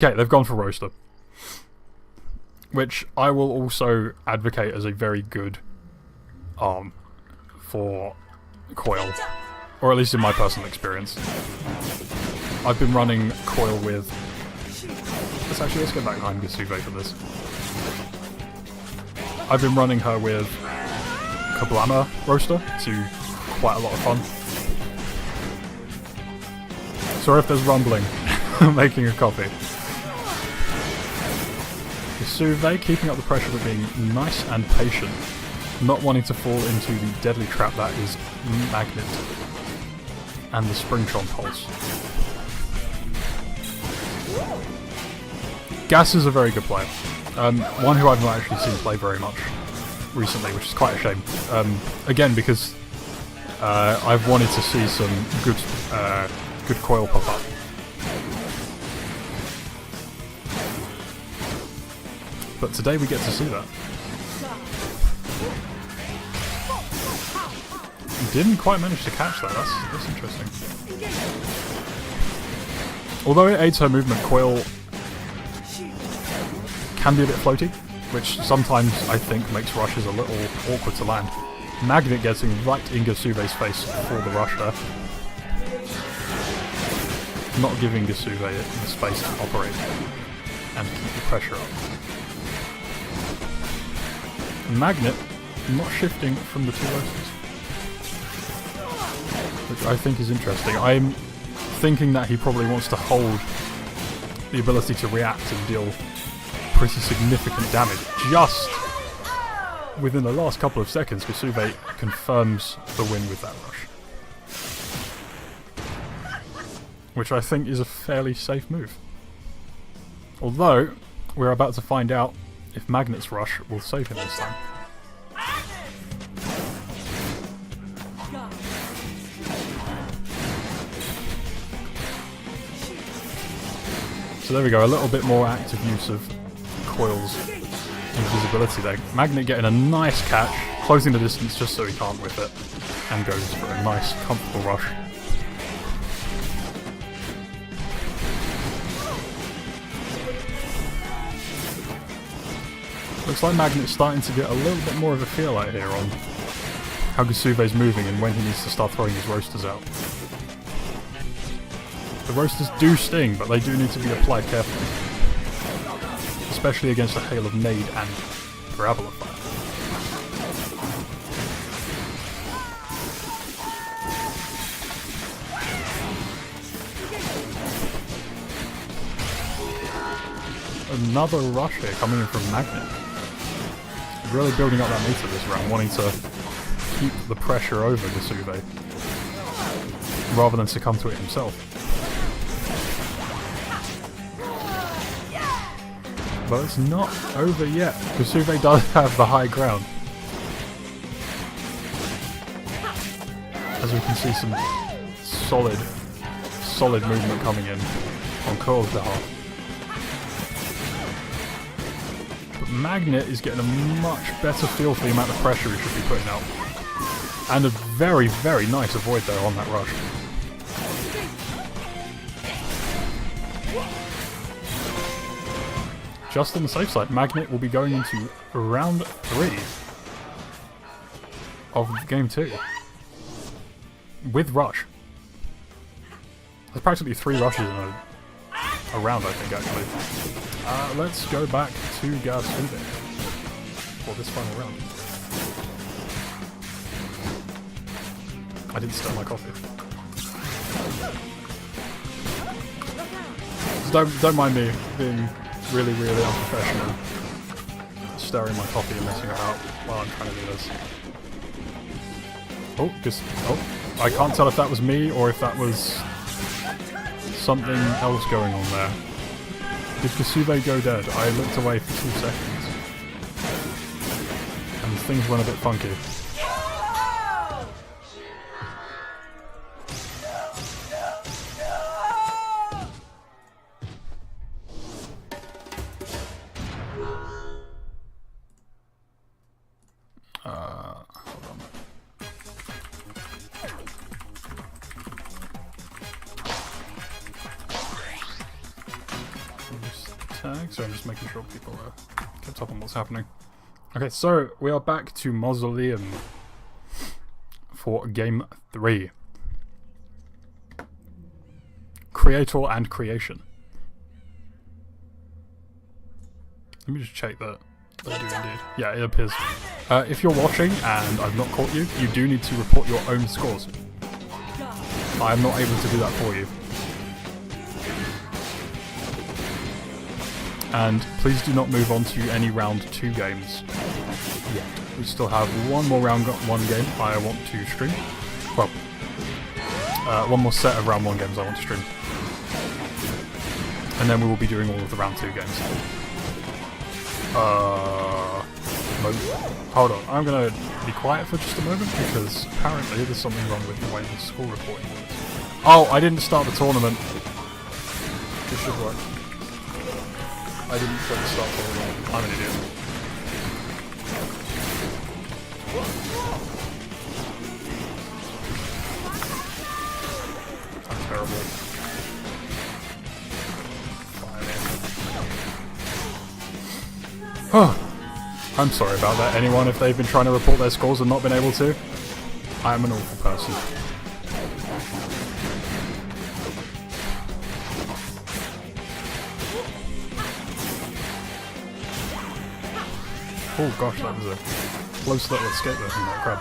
Okay, they've gone for Roaster. Which I will also advocate as a very good arm for Coyle. Or at least in my personal experience. I've been running Coyle with... Let's go back behind Gassouvay for this. I've been running her with Kablama Roaster to quite a lot of fun. Sorry if there's rumbling. I'm making a coffee. Gassouvay keeping up the pressure but being nice and patient. Not wanting to fall into the deadly trap that is Magnet and the Springtron pulse. Gas is a very good player. One who I've not actually seen play very much recently, which is quite a shame. Again, because I've wanted to see some good Coyle pop up. But today we get to see that. Didn't quite manage to catch that, that's interesting. Although it aids her movement, Coyle can be a bit floaty, which sometimes I think makes rushes a little awkward to land. Magnet getting right in Gassouvay's face for the rush there. Not giving Gassouvay the space to operate and keep the pressure up. Magnet not shifting from the two roasters, which I think is interesting. I'm thinking that he probably wants to hold the ability to react and deal pretty significant damage. Just within the last couple of seconds, Gassouvay confirms the win with that rush, which I think is a fairly safe move. Although, we're about to find out if Magnet's rush will save him this time. So there we go, a little bit more active use of Coyle's invisibility there. Magnet getting a nice catch, closing the distance just so he can't whip it, and goes for a nice, comfortable rush. Looks like Magnet's starting to get a little bit more of a feel out here on how Gassouvay's moving and when he needs to start throwing his roasters out. The roasters do sting, but they do need to be applied carefully. Especially against a hail of nade and parabola fire. Another rush here coming in from Magnet. Really building up that meter this round, wanting to keep the pressure over Gassouvay rather than succumb to it himself. But it's not over yet. Gassouvay does have the high ground. As we can see some solid movement coming in on Coyle's behalf. But Magnet is getting a much better feel for the amount of pressure he should be putting out. And a very, very nice avoid there on that rush. Just on the safe side, Magnet will be going into round 3 of game 2 with rush. There's practically 3 rushes in a round, I think, actually. Let's go back to Gassouvay for this final round. I didn't stir my coffee. So don't mind me being really unprofessional, stirring my coffee and messing about while I'm trying to do this. Oh, I can't tell if that was me or if that was something else going on there. Did Gassouvay go dead? I looked away for 2 seconds. And things went a bit funky. Hold on. tag, so I'm just making sure people are kept up on what's happening. Okay, so we are back to Mausoleum for game 3. Creator and creation. Let me just check that they do indeed. Yeah, it appears. If you're watching and I've not caught you, you do need to report your own scores. I am not able to do that for you. And please do not move on to any round 2 games yet. We still have one more round 1 game I want to stream. Well, one more set of round 1 games I want to stream. And then we will be doing all of the round 2 games. Hold on, I'm gonna be quiet for just a moment because apparently there's something wrong with the way the score reporting works. Oh, I didn't start the tournament. This should work. I didn't click start tournament. I'm an idiot. I'm terrible. Oh. I'm sorry about that, anyone, if they've been trying to report their scores and not been able to. I am an awful person. Oh gosh, that was a close little escape there from that crab.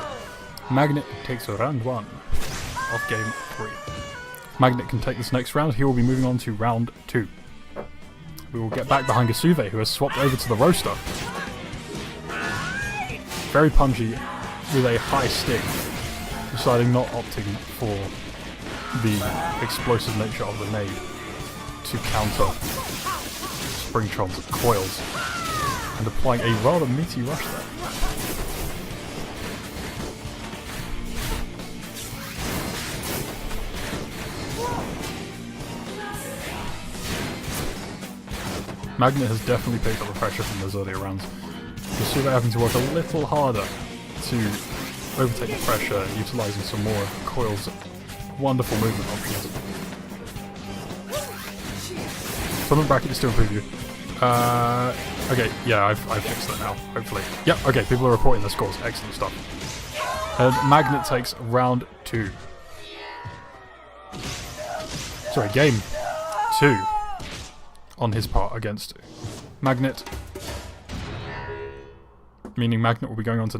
Magnet takes round 1 of game 3. Magnet can take this next round, he will be moving on to round 2. We will get back behind Gassouvay, who has swapped over to the roaster. Very punchy, with a high stick, deciding not opting for the explosive nature of the nade to counter Springtron's coils, and applying a rather meaty rush there. Magnet has definitely picked up the pressure from those earlier rounds. Gassouvay having to work a little harder to overtake the pressure, utilising some more of Coyle's wonderful movement options. Tournament bracket is still in preview. Okay, yeah, I've fixed that now, hopefully. Yeah, okay, people are reporting their scores. Excellent stuff. And Magnet takes round 2. Sorry, game 2 on his part against Magnet. Meaning Magnet will be going on to